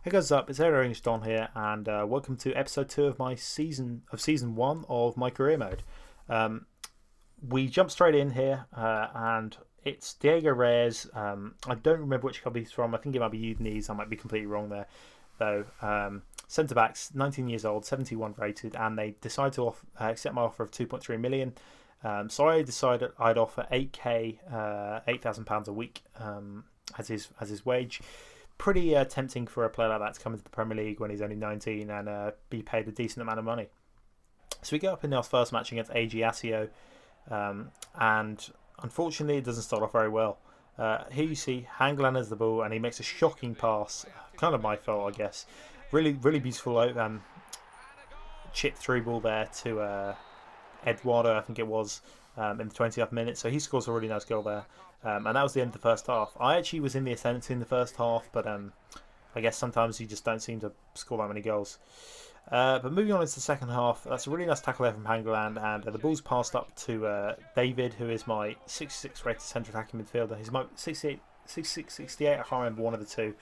Hey guys, up? It's Eric Don here, and welcome to episode 2 of my season 1 of my career mode. Um, we jump straight in here, and it's Diego Reyes. I don't remember which club he's from. I think it might be Udinese. I might be completely wrong there, though. Centre backs, 19 years old, 71 rated, and they decide to accept my offer of 2.3 million. So I decided I'd offer 8k, £8,000 a week as his wage. Pretty tempting for a player like that to come into the Premier League when he's only 19 and be paid a decent amount of money. So we get up in our first match against AG Asio, and unfortunately it doesn't start off very well. Here you see Hanglan has the ball and he makes a shocking pass, kind of my fault I guess. Really beautiful chip through ball there to Eduardo, I think it was, in the 20th minute. So he scores a really nice goal there. And that was the end of the first half. I actually was in the ascendant in the first half, but I guess sometimes you just don't seem to score that many goals. But moving on into the second half, that's a really nice tackle there from Hangland, and the ball's passed up to David, who is my 66 rated central attacking midfielder. He's my 68, 66, 68, I can't remember one of the two.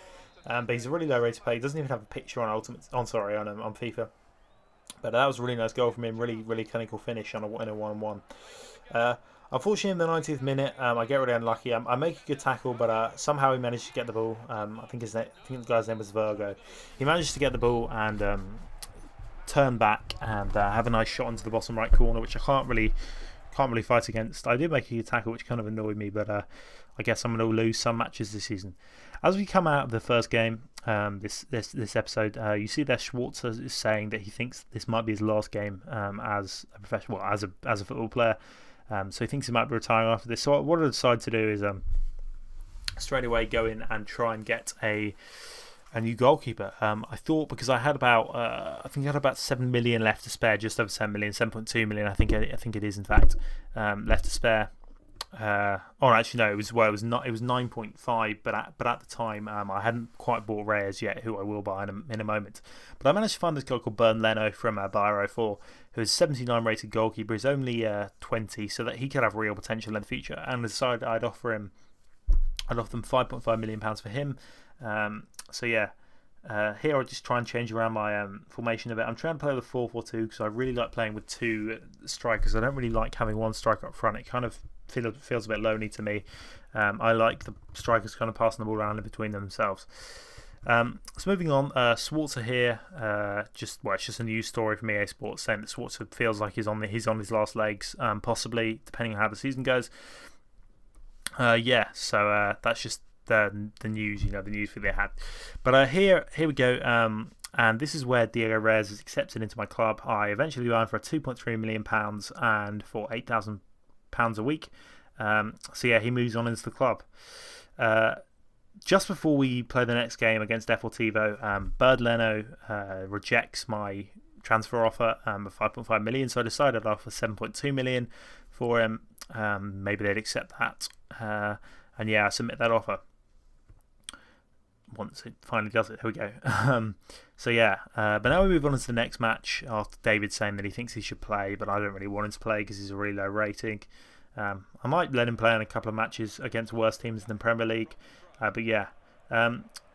But he's a really low rated player. He doesn't even have a picture on on FIFA. But that was a really nice goal from him. Really clinical finish in a 1-on-1. Unfortunately, in the 90th minute, I get really unlucky. I make a good tackle, but somehow he managed to get the ball. I think the guy's name was Virgo. He managed to get the ball and turn back and have a nice shot into the bottom right corner, which I can't really fight against. I did make a good tackle, which kind of annoyed me, but I guess I'm going to lose some matches this season. As we come out of the first game, this episode, you see that Schwarzer is saying that he thinks this might be his last game as a professional, as a football player. So he thinks he might be retiring after this. So what I decided to do is straight away go in and try and get a new goalkeeper. I thought, because I had about 7 million left to spare, just over 7 million, 7.2 million. I think it is in fact left to spare. Or actually no, it was 9.5. But at the time, I hadn't quite bought Reyes yet, who I will buy in a moment. But I managed to find this guy called Bernd Leno from Bayer 04, who is 79 rated goalkeeper. He's only 20, so that he could have real potential in the future. And I decided I'd offer them £5.5 million for him. So yeah. Here I'll just try and change around my formation a bit. I'm trying to play with 4-4-2 because I really like playing with two strikers. I don't really like having one striker up front. It kind of feels a bit lonely to me. I like the strikers kind of passing the ball around in between themselves. So moving on, Schwarzer here. It's just a news story from EA Sports saying that Schwarzer feels like he's on his last legs, possibly, depending on how the season goes. So that's just the news, the news for they had. But here we go. And this is where Diego Reyes is accepted into my club. I eventually buy him for £2.3 million and for £8,000 a week. So yeah, he moves on into the club. Just before we play the next game against Deportivo, Bernd Leno rejects my transfer offer of 5.5 million. So I decided I'd offer 7.2 million for him. Maybe they'd accept that. And yeah, I submit that offer. Once it finally does it, here we go. So yeah, but now we move on to the next match after David saying that he thinks he should play, but I don't really want him to play because he's a really low rating. I might let him play in a couple of matches against worse teams in the Premier League, but yeah.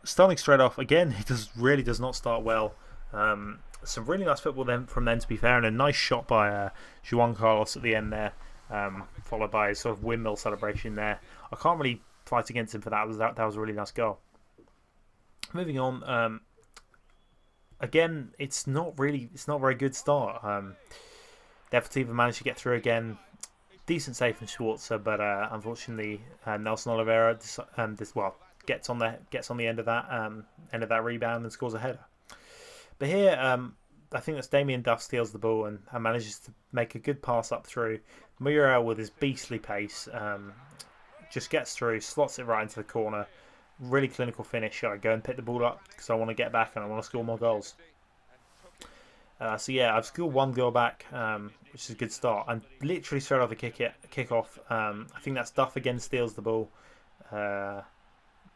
Starting straight off, again, he really does not start well. Some really nice football from them, to be fair, and a nice shot by Juan Carlos at the end there, followed by a sort of windmill celebration there. I can't really fight against him for that. That was a really nice goal. Moving on, again, it's not a very good start. Deportivo managed to get through again. Decent save from Schwarzer, but unfortunately, Nelson Oliveira gets on the end of that rebound and scores a header. But here, I think that's Damien Duff steals the ball and manages to make a good pass up through. Muriel with his beastly pace just gets through, slots it right into the corner. Really clinical finish. I go and pick the ball up because I want to get back and I want to score more goals. So yeah, I've scored one goal back, which is a good start. And literally straight off the kickoff, I think that's Duff again steals the ball.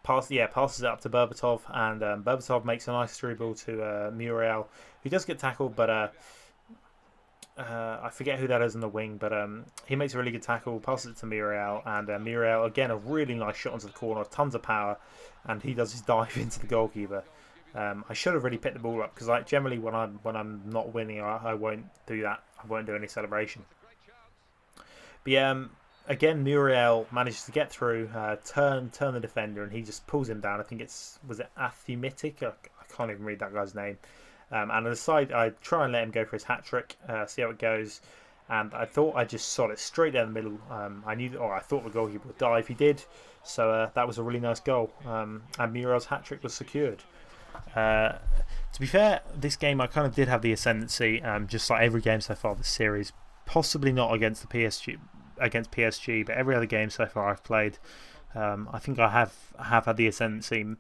Passes it up to Berbatov, and Berbatov makes a nice through ball to Muriel, who does get tackled, but I forget who that is in the wing, but he makes a really good tackle, passes it to Muriel, and Muriel, again, a really nice shot onto the corner, tons of power, and he does his dive into the goalkeeper. I should have really picked the ball up because like generally when I'm not winning, I won't do that. I won't do any celebration. But yeah, again Muriel manages to get through, turn the defender, and he just pulls him down. I think was it Athemitic? I can't even read that guy's name. And on the side, I try and let him go for his hat trick, see how it goes. And I thought I just shot it straight down the middle. I thought the goalkeeper would dive. He did, so that was a really nice goal. And Muriel's hat trick was secured. To be fair, this game I kind of did have the ascendancy, just like every game so far this series. Possibly not against the PSG, but every other game so far I've played, I think I have had the ascendancy.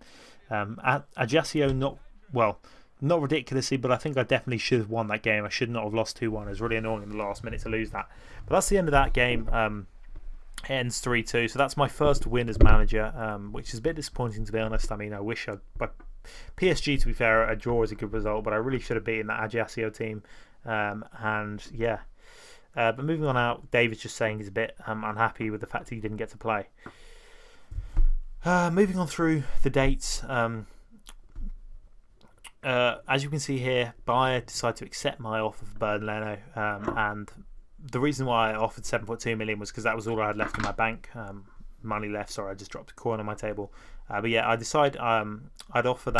Ajaccio, not ridiculously, but I think I definitely should have won that game. I should not have lost 2-1. It was really annoying in the last minute to lose that. But that's the end of that game. It ends 3-2. So that's my first win as manager, which is a bit disappointing to be honest. I mean, I wish but PSG, to be fair, a draw is a good result, but I really should have beaten that Ajaccio team. And yeah. But moving on out, David's just saying he's a bit unhappy with the fact he didn't get to play. Moving on through the dates. As you can see here, Bayer decided to accept my offer for Bernd Leno, and the reason why I offered 7.2 million was because that was all I had left in my bank. Money left. Sorry, I just dropped a coin on my table. But yeah, I decided I'd offer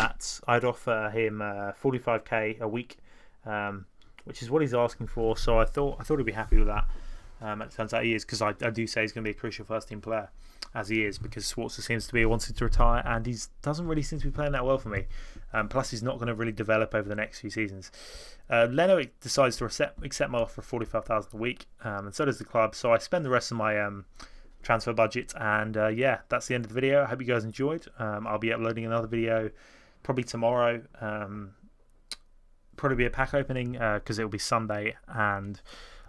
him 45k a week, which is what he's asking for. So I thought he'd be happy with that. It turns out he is, because I do say he's going to be a crucial first team player, as he is, because Schwarzer seems to be wanting to retire and he doesn't really seem to be playing that well for me. Plus he's not going to really develop over the next few seasons. Leno decides to accept my offer of 45,000 a week, and so does the club. So I spend the rest of my transfer budget, and yeah, that's the end of the video. I hope you guys enjoyed. I'll be uploading another video probably tomorrow. Probably be a pack opening because it'll be Sunday, and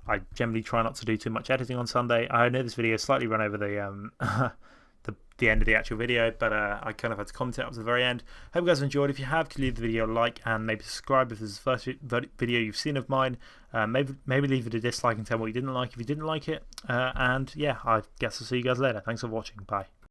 I generally try not to do too much editing on Sunday. I know this video slightly run over the the end of the actual video, but I kind of had to comment it up to the very end. Hope you guys enjoyed. If you have, could you leave the video a like and maybe subscribe if this is the first video you've seen of mine. Maybe leave it a dislike and tell me what you didn't like if you didn't like it. And yeah, I guess I'll see you guys later. Thanks for watching. Bye.